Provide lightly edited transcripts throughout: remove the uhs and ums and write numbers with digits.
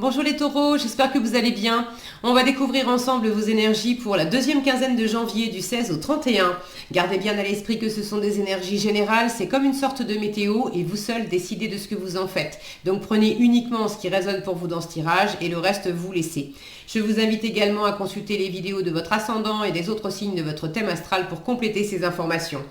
Bonjour les taureaux, j'espère que vous allez bien. On va découvrir ensemble vos énergies pour la deuxième quinzaine de janvier du 16 au 31. Gardez bien à l'esprit que ce sont des énergies générales, c'est comme une sorte de météo et vous seul décidez de ce que vous en faites. Donc prenez uniquement ce qui résonne pour vous dans ce tirage et le reste vous laissez. Je vous invite également à consulter les vidéos de votre ascendant et des autres signes de votre thème astral pour compléter ces informations.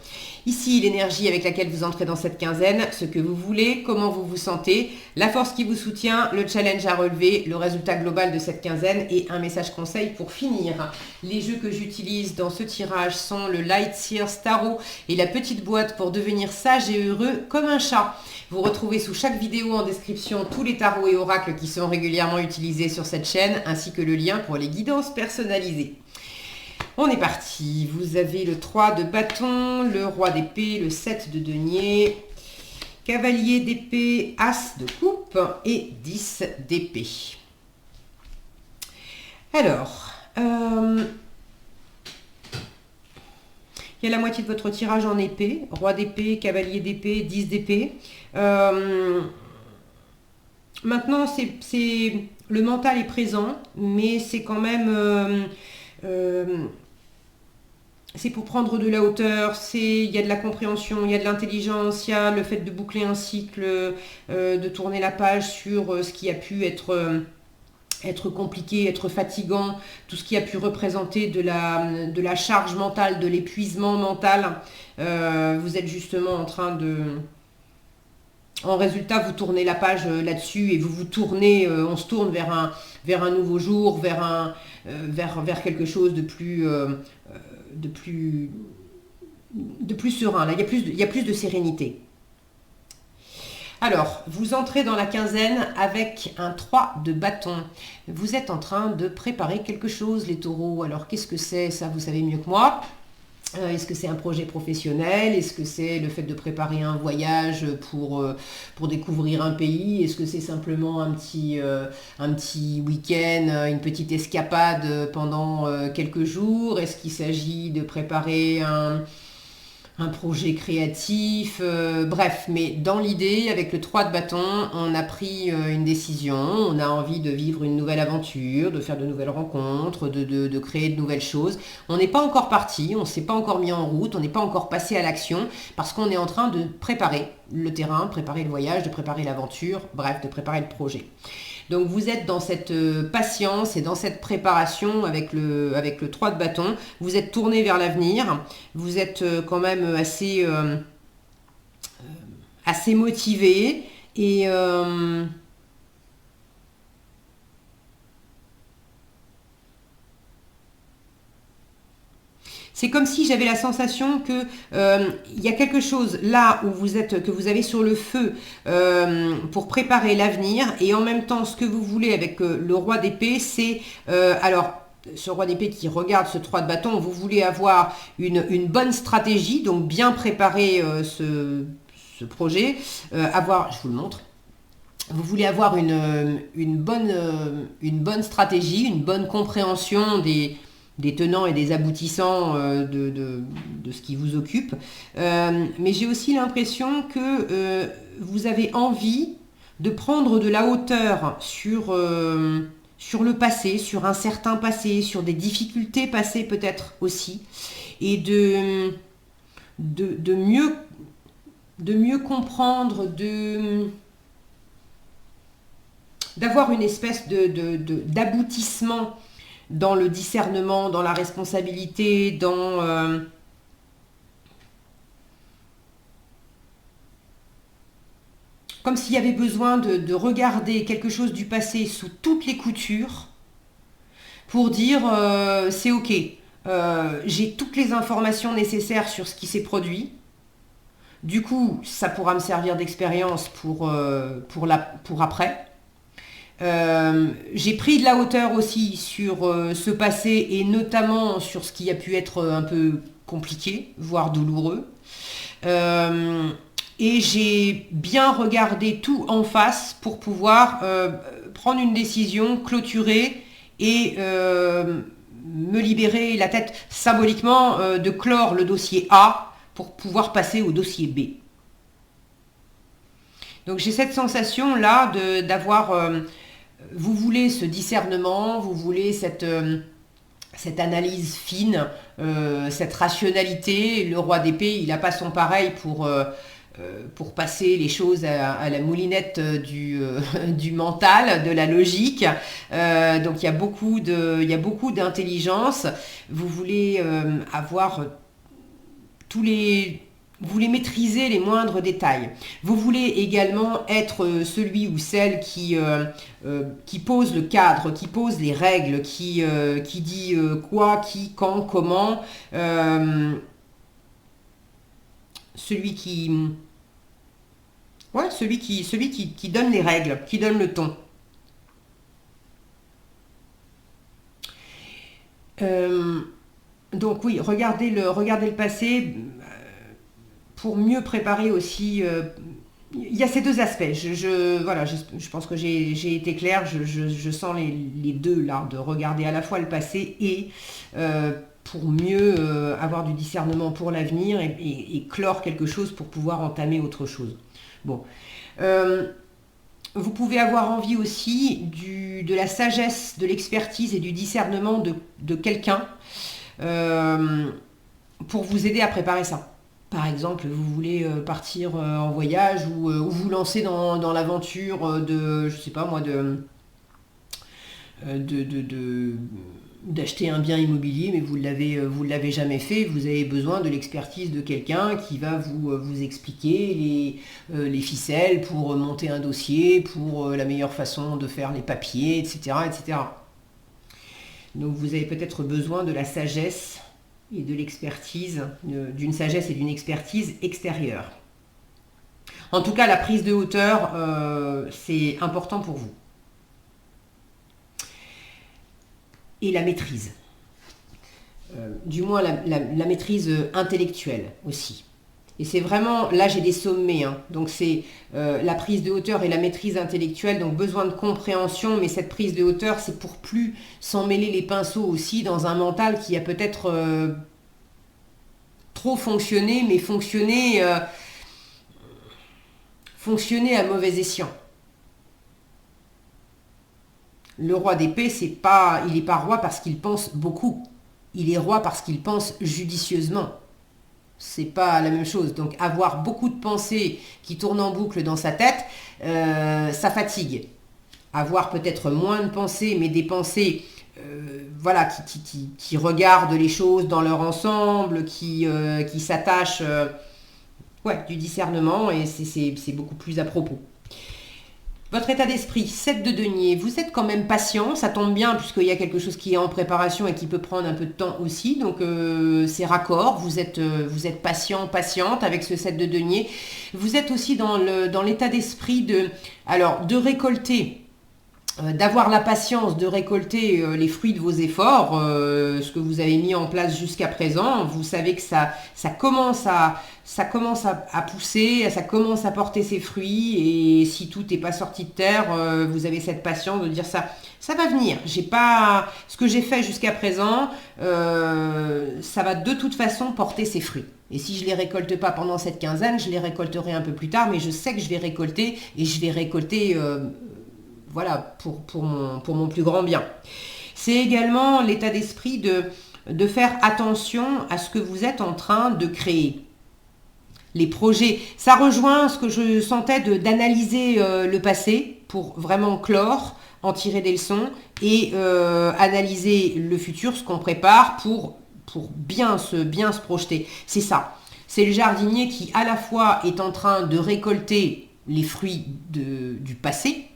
Ici, l'énergie avec laquelle vous entrez dans cette quinzaine, ce que vous voulez, comment vous vous sentez, la force qui vous soutient, le challenge à relever, le résultat global de cette quinzaine et un message conseil pour finir. Les jeux que j'utilise dans ce tirage sont le Light Sears Tarot et la petite boîte pour devenir sage et heureux comme un chat. Vous retrouvez sous chaque vidéo en description tous les tarots et oracles qui sont régulièrement utilisés sur cette chaîne ainsi que le lien pour les guidances personnalisées. On est parti, vous avez le 3 de bâton, le roi d'épée, le 7 de denier, cavalier d'épée, as de coupe et 10 d'épée. Alors, il y a la moitié de votre tirage en épée, roi d'épée, cavalier d'épée, 10 d'épée. Maintenant, le mental est présent, mais c'est quand même... c'est pour prendre de la hauteur, il y a de la compréhension, il y a de l'intelligence, il y a le fait de boucler un cycle, de tourner la page sur ce qui a pu être compliqué, être fatigant, tout ce qui a pu représenter de la charge mentale, de l'épuisement mental. Vous êtes justement en train de... En résultat, vous tournez la page là-dessus et vous vous tournez, on se tourne vers un nouveau jour, vers quelque chose de plus serein. Là, il y a plus de sérénité. Alors, vous entrez dans la quinzaine avec un 3 de bâton. Vous êtes en train de préparer quelque chose, les taureaux. Alors, qu'est-ce que c'est? Ça, vous savez mieux que moi. Est-ce que c'est un projet professionnel? Est-ce que c'est le fait de préparer un voyage pour découvrir un pays? Est-ce que c'est simplement un petit week-end, une petite escapade pendant quelques jours? Est-ce qu'il s'agit de préparer un projet créatif, bref, mais dans l'idée, avec le 3 de bâton, on a pris une décision, on a envie de vivre une nouvelle aventure, de faire de nouvelles rencontres, de créer de nouvelles choses. On n'est pas encore parti, on ne s'est pas encore mis en route, on n'est pas encore passé à l'action, parce qu'on est en train de préparer le terrain, de préparer le voyage, de préparer l'aventure, bref, de préparer le projet. Donc vous êtes dans cette patience et dans cette préparation avec le 3 de bâton. Vous êtes tourné vers l'avenir. Vous êtes quand même assez motivé. Et c'est comme si j'avais la sensation que il y a quelque chose là où vous êtes, que vous avez sur le feu pour préparer l'avenir, et en même temps ce que vous voulez avec le roi d'épée, c'est alors ce roi d'épée qui regarde ce 3 de bâton, vous voulez avoir une bonne stratégie, donc bien préparer ce projet, je vous le montre. Vous voulez avoir une bonne stratégie, une bonne compréhension des tenants et des aboutissants de ce qui vous occupe. Mais j'ai aussi l'impression que vous avez envie de prendre de la hauteur sur le passé, sur un certain passé, sur des difficultés passées peut-être aussi, et de mieux comprendre, d'avoir une espèce d'aboutissement dans le discernement, dans la responsabilité, comme s'il y avait besoin de regarder quelque chose du passé sous toutes les coutures pour dire c'est ok, j'ai toutes les informations nécessaires sur ce qui s'est produit. Du coup, ça pourra me servir d'expérience pour après. J'ai pris de la hauteur aussi sur ce passé et notamment sur ce qui a pu être un peu compliqué, voire douloureux. Et j'ai bien regardé tout en face pour pouvoir prendre une décision, clôturer et me libérer la tête symboliquement de clore le dossier A pour pouvoir passer au dossier B. Donc j'ai cette sensation là d'avoir vous voulez ce discernement, vous voulez cette analyse fine, cette rationalité. Le roi d'épée, il n'a pas son pareil pour passer les choses à la moulinette du mental, de la logique. Donc il y a beaucoup d'intelligence. Vous voulez avoir vous voulez maîtriser les moindres détails. Vous voulez également être celui ou celle qui pose le cadre, qui pose les règles, qui dit quoi, qui, quand, comment. Celui qui donne les règles, qui donne le ton. Donc oui, regardez le passé pour mieux préparer aussi. Il y a ces deux aspects. Voilà, je pense que j'ai été claire. Je sens les deux là, de regarder à la fois le passé et pour mieux avoir du discernement pour l'avenir et clore quelque chose pour pouvoir entamer autre chose. Bon. Vous pouvez avoir envie aussi de la sagesse, de l'expertise et du discernement de quelqu'un pour vous aider à préparer ça. Par exemple, vous voulez partir en voyage ou vous lancer dans l'aventure je sais pas moi, d'acheter un bien immobilier, mais vous l'avez jamais fait. Vous avez besoin de l'expertise de quelqu'un qui va vous expliquer les ficelles pour monter un dossier, pour la meilleure façon de faire les papiers, etc., etc. Donc vous avez peut-être besoin de la sagesse et de l'expertise, d'une sagesse et d'une expertise extérieure. En tout cas, la prise de hauteur, c'est important pour vous. Et la maîtrise. Du moins, la maîtrise intellectuelle aussi. Et c'est vraiment, là j'ai des sommets, hein. Donc c'est la prise de hauteur et la maîtrise intellectuelle, donc besoin de compréhension, mais cette prise de hauteur, c'est pour plus s'en mêler les pinceaux aussi dans un mental qui a peut-être trop fonctionné, mais fonctionné à mauvais escient. Le roi d'épée, il n'est pas roi parce qu'il pense beaucoup. Il est roi parce qu'il pense judicieusement. C'est pas la même chose. Donc avoir beaucoup de pensées qui tournent en boucle dans sa tête, ça fatigue. Avoir peut-être moins de pensées, mais des pensées voilà, qui regardent les choses dans leur ensemble, qui s'attachent du discernement, et c'est beaucoup plus à propos. Votre état d'esprit, 7 de denier, vous êtes quand même patient, ça tombe bien puisqu'il y a quelque chose qui est en préparation et qui peut prendre un peu de temps aussi, donc c'est raccord, vous êtes patient, patiente avec ce 7 de denier. Vous êtes aussi dans l'état d'esprit de récolter, d'avoir la patience de récolter les fruits de vos efforts, ce que vous avez mis en place jusqu'à présent. Vous savez que ça commence à pousser, ça commence à porter ses fruits, et si tout n'est pas sorti de terre, vous avez cette patience de dire ça va venir. Ce que j'ai fait jusqu'à présent, ça va de toute façon porter ses fruits. Et si je ne les récolte pas pendant cette quinzaine, je les récolterai un peu plus tard, mais je sais que je vais récolter, et je vais récolter voilà, pour mon plus grand bien. C'est également l'état d'esprit de faire attention à ce que vous êtes en train de créer. Les projets, ça rejoint ce que je sentais d'analyser le passé pour vraiment clore, en tirer des leçons, et analyser le futur, ce qu'on prépare pour bien se projeter. C'est ça. C'est le jardinier qui à la fois est en train de récolter les fruits du passé,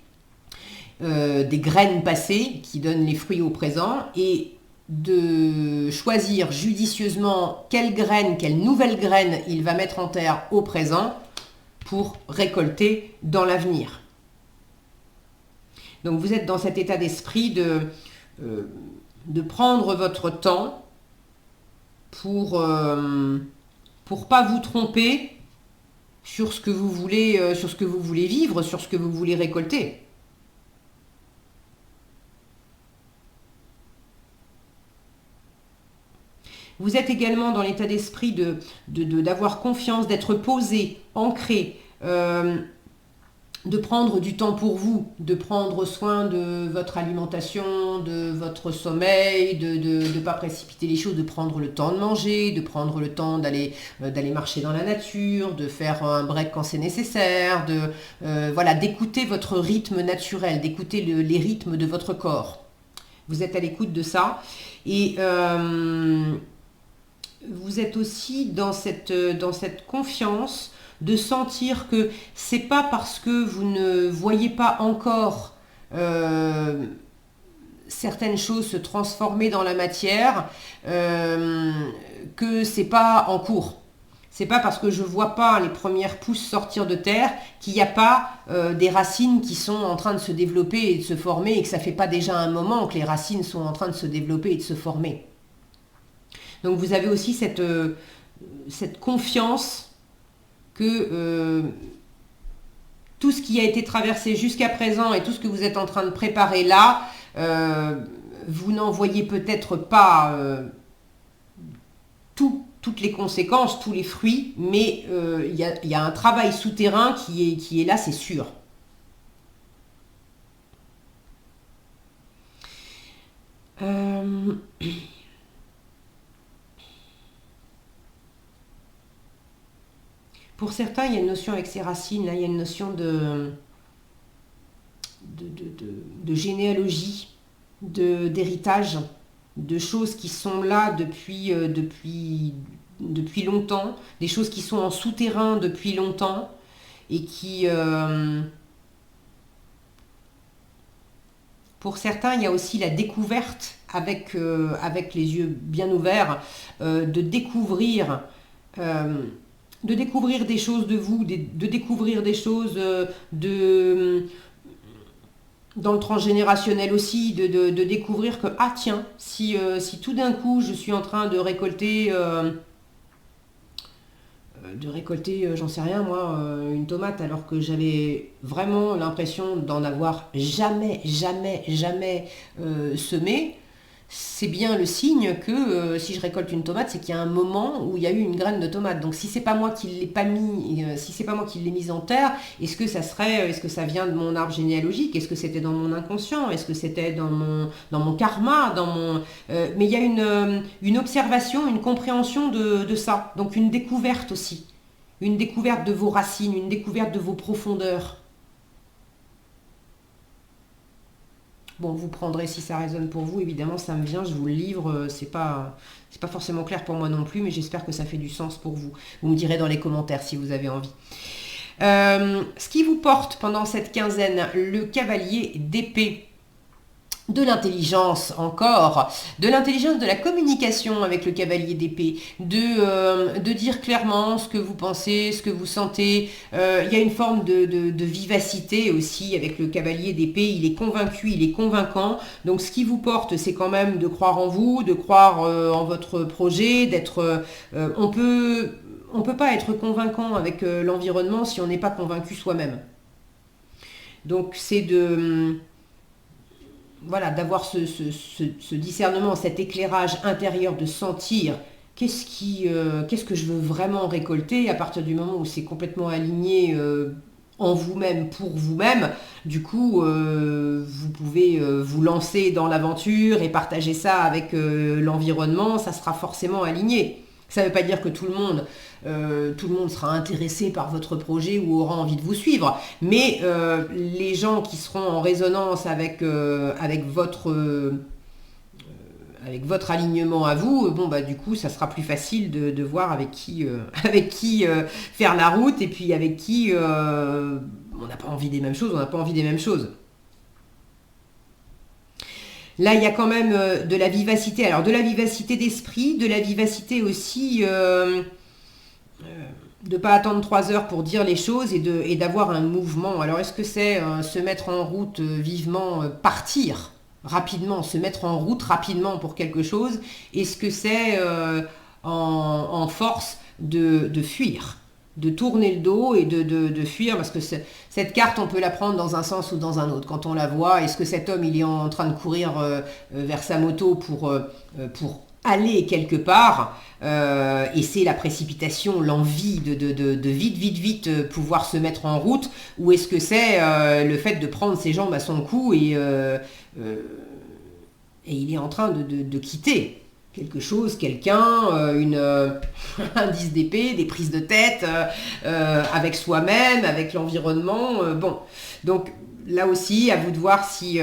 des graines passées qui donnent les fruits au présent, et de choisir judicieusement quelle nouvelle graine il va mettre en terre au présent pour récolter dans l'avenir. Donc vous êtes dans cet état d'esprit de prendre votre temps pour pas vous tromper sur ce que vous voulez vivre, sur ce que vous voulez récolter. Vous êtes également dans l'état d'esprit d'avoir confiance, d'être posé, ancré, de prendre du temps pour vous, de prendre soin de votre alimentation, de votre sommeil, de ne pas précipiter les choses, de prendre le temps de manger, de prendre le temps d'aller marcher dans la nature, de faire un break quand c'est nécessaire, voilà, d'écouter votre rythme naturel, d'écouter les rythmes de votre corps. Vous êtes à l'écoute de ça et vous êtes aussi dans cette confiance de sentir que c'est pas parce que vous ne voyez pas encore certaines choses se transformer dans la matière que c'est pas en cours. C'est pas parce que je vois pas les premières pousses sortir de terre qu'il n'y a pas des racines qui sont en train de se développer et de se former et que ça fait pas déjà un moment que les racines sont en train de se développer et de se former. Donc vous avez aussi cette confiance que tout ce qui a été traversé jusqu'à présent et tout ce que vous êtes en train de préparer là, vous n'en voyez peut-être pas toutes les conséquences, tous les fruits, mais il y a un travail souterrain qui est là, c'est sûr. Pour certains, il y a une notion avec ces racines, là, il y a une notion de généalogie, d'héritage, de choses qui sont là depuis longtemps, des choses qui sont en souterrain depuis longtemps et qui... pour certains, il y a aussi la découverte avec les yeux bien ouverts, de découvrir des choses de vous, de découvrir des choses dans le transgénérationnel aussi, de découvrir que, ah tiens, si tout d'un coup je suis en train de récolter, j'en sais rien moi, une tomate, alors que j'avais vraiment l'impression d'en avoir jamais semé, c'est bien le signe que si je récolte une tomate, c'est qu'il y a un moment où il y a eu une graine de tomate. Donc si c'est pas moi qui l'ai pas mis, si c'est pas moi qui l'ai mise en terre, est-ce que ça vient de mon arbre généalogique? Est-ce que c'était dans mon inconscient? Est-ce que c'était dans mon karma, mais il y a une observation, une compréhension de ça. Donc une découverte aussi. Une découverte de vos racines, une découverte de vos profondeurs. Bon, vous prendrez si ça résonne pour vous, évidemment, ça me vient, je vous le livre, c'est pas forcément clair pour moi non plus, mais j'espère que ça fait du sens pour vous. Vous me direz dans les commentaires si vous avez envie. Ce qui vous porte pendant cette quinzaine, le cavalier d'épée. De l'intelligence encore, de l'intelligence de la communication avec le cavalier d'épée, de dire clairement ce que vous pensez, ce que vous sentez. Il y a une forme de vivacité aussi avec le cavalier d'épée, il est convaincu, il est convaincant. Donc ce qui vous porte, c'est quand même de croire en vous, de croire en votre projet, on peut pas être convaincant avec l'environnement si on n'est pas convaincu soi-même. Donc c'est voilà, d'avoir ce discernement, cet éclairage intérieur, de sentir qu'est-ce que je veux vraiment récolter à partir du moment où c'est complètement aligné en vous-même, pour vous-même. Du coup, vous pouvez vous lancer dans l'aventure et partager ça avec l'environnement, ça sera forcément aligné. Ça ne veut pas dire que tout le monde sera intéressé par votre projet ou aura envie de vous suivre, mais les gens qui seront en résonance avec votre alignement à vous, du coup, ça sera plus facile de voir avec qui faire la route et puis avec qui on n'a pas envie des mêmes choses, Là, il y a quand même de la vivacité. Alors, de la vivacité d'esprit, de la vivacité aussi de ne pas attendre 3 heures pour dire les choses et d'avoir un mouvement. Alors, est-ce que c'est se mettre en route vivement, partir rapidement, se mettre en route rapidement pour quelque chose? Est-ce que c'est en force de fuir, de tourner le dos et de fuir, parce que cette carte, on peut la prendre dans un sens ou dans un autre. Quand on la voit, est-ce que cet homme, il est en train de courir vers sa moto pour aller quelque part, et c'est la précipitation, l'envie de vite pouvoir se mettre en route, ou est-ce que c'est le fait de prendre ses jambes à son cou et il est en train de quitter quelque chose, quelqu'un, un 10 d'épée, des prises de tête, avec soi-même, avec l'environnement. Bon, donc là aussi, à vous de voir si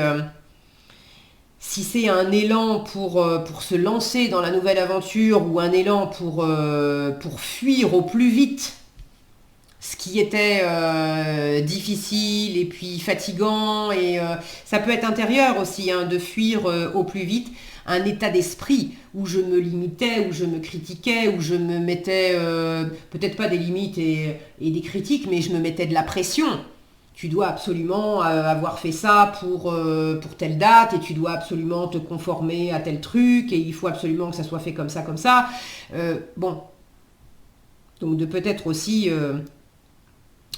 c'est un élan pour se lancer dans la nouvelle aventure ou un élan pour fuir au plus vite ce qui était difficile et puis fatigant, et ça peut être intérieur aussi, hein, de fuir au plus vite un état d'esprit où je me limitais, où je me critiquais, où je me mettais peut-être pas des limites et des critiques, mais je me mettais de la pression. Tu dois absolument avoir fait ça pour telle date, et tu dois absolument te conformer à tel truc, et il faut absolument que ça soit fait comme ça, comme ça. Bon. Donc de peut-être aussi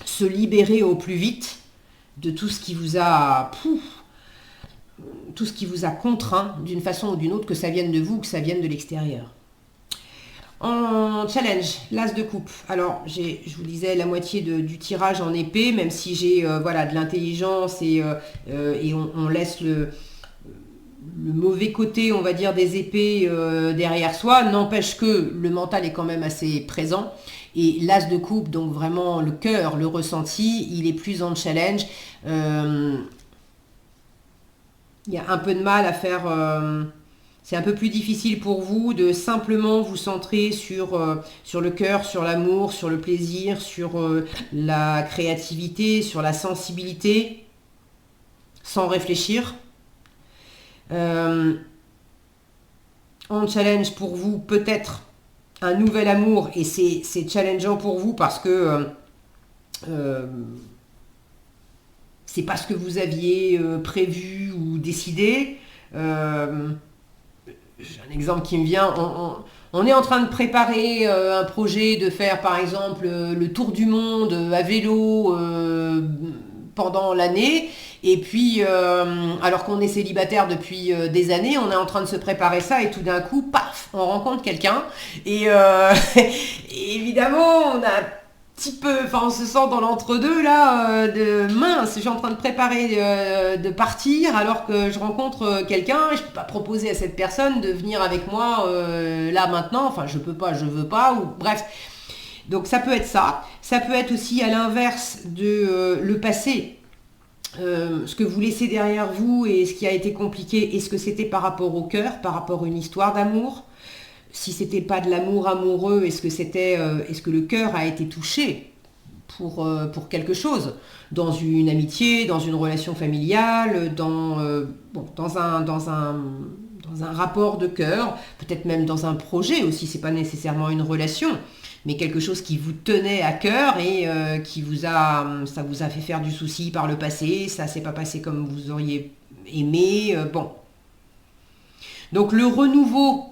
se libérer au plus vite de tout ce qui vous a contraint d'une façon ou d'une autre, que ça vienne de vous ou que ça vienne de l'extérieur. En challenge, l'as de coupe. Alors, je vous disais la moitié du tirage en épée, même si j'ai de l'intelligence et on laisse le mauvais côté, on va dire, des épées derrière soi, n'empêche que le mental est quand même assez présent. Et l'as de coupe, donc vraiment le cœur, le ressenti, il est plus en challenge. Il y a un peu de mal à faire... c'est un peu plus difficile pour vous de simplement vous centrer sur le cœur, sur l'amour, sur le plaisir, sur la créativité, sur la sensibilité, sans réfléchir. En challenge pour vous, peut-être un nouvel amour, et c'est challengeant pour vous parce que c'est pas ce que vous aviez prévu ou décidé. J'ai un exemple qui me vient. On est en train de préparer un projet de faire par exemple le tour du monde à vélo pendant l'année, et puis alors qu'on est célibataire depuis des années, on est en train de se préparer ça, et tout d'un coup, paf, on rencontre quelqu'un, et, et évidemment on a petit peu, on se sent dans l'entre-deux là, de mince, je suis en train de préparer de partir alors que je rencontre quelqu'un, et je peux pas proposer à cette personne de venir avec moi là maintenant, je peux pas, je veux pas, ou bref. Donc ça peut être ça. Ça peut être aussi à l'inverse de le passé. Ce que vous laissez derrière vous et ce qui a été compliqué, est-ce que c'était par rapport au cœur, par rapport à une histoire d'amour? Si c'était pas de l'amour amoureux, est-ce que le cœur a été touché pour quelque chose, dans une amitié, dans une relation familiale, dans un rapport de cœur, peut-être même dans un projet aussi, c'est pas nécessairement une relation, mais quelque chose qui vous tenait à cœur et ça vous a fait faire du souci par le passé, ça s'est pas passé comme vous auriez aimé, bon. Donc le renouveau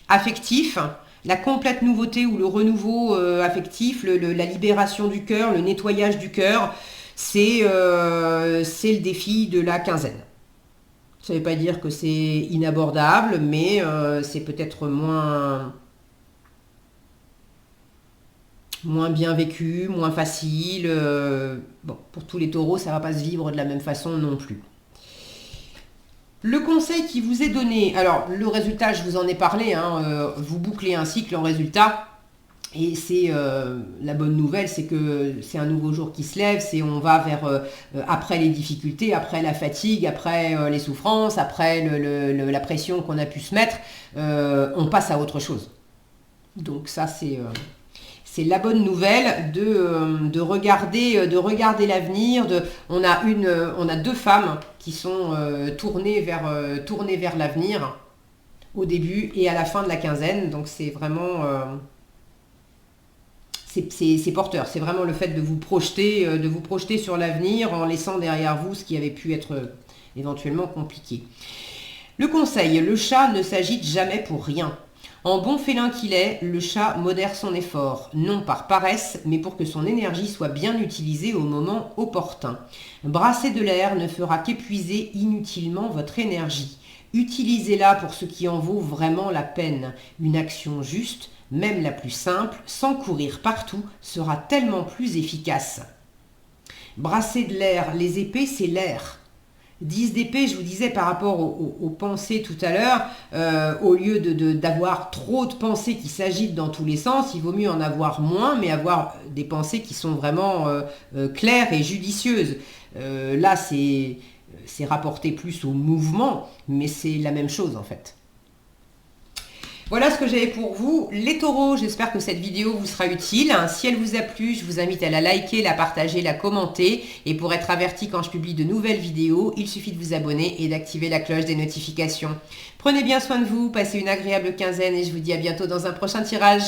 affectif, la complète nouveauté ou le renouveau affectif, la libération du cœur, le nettoyage du cœur, c'est le défi de la quinzaine. Ça ne veut pas dire que c'est inabordable, mais c'est peut-être moins bien vécu, moins facile. Bon, pour tous les taureaux, ça ne va pas se vivre de la même façon non plus. Le conseil qui vous est donné, alors le résultat, je vous en ai parlé, hein, vous bouclez un cycle en résultat, et c'est la bonne nouvelle, c'est que c'est un nouveau jour qui se lève, on va vers après les difficultés, après la fatigue, après les souffrances, après la pression qu'on a pu se mettre, on passe à autre chose. Donc ça c'est la bonne nouvelle de regarder l'avenir. On a deux femmes qui sont tournées vers l'avenir au début et à la fin de la quinzaine. Donc c'est vraiment c'est porteur. C'est vraiment le fait de vous projeter sur l'avenir en laissant derrière vous ce qui avait pu être éventuellement compliqué. Le conseil, le chat ne s'agite jamais pour rien. En bon félin qu'il est, le chat modère son effort, non par paresse, mais pour que son énergie soit bien utilisée au moment opportun. Brasser de l'air ne fera qu'épuiser inutilement votre énergie. Utilisez-la pour ce qui en vaut vraiment la peine. Une action juste, même la plus simple, sans courir partout, sera tellement plus efficace. Brasser de l'air, les épées, c'est l'air. 10 d'épée, je vous disais par rapport aux pensées tout à l'heure, au lieu d'avoir trop de pensées qui s'agitent dans tous les sens, il vaut mieux en avoir moins, mais avoir des pensées qui sont vraiment claires et judicieuses. Là, c'est rapporté plus au mouvement, mais c'est la même chose en fait. Voilà ce que j'avais pour vous, les taureaux. J'espère que cette vidéo vous sera utile. Si elle vous a plu, je vous invite à la liker, la partager, la commenter. Et pour être averti quand je publie de nouvelles vidéos, il suffit de vous abonner et d'activer la cloche des notifications. Prenez bien soin de vous, passez une agréable quinzaine et je vous dis à bientôt dans un prochain tirage.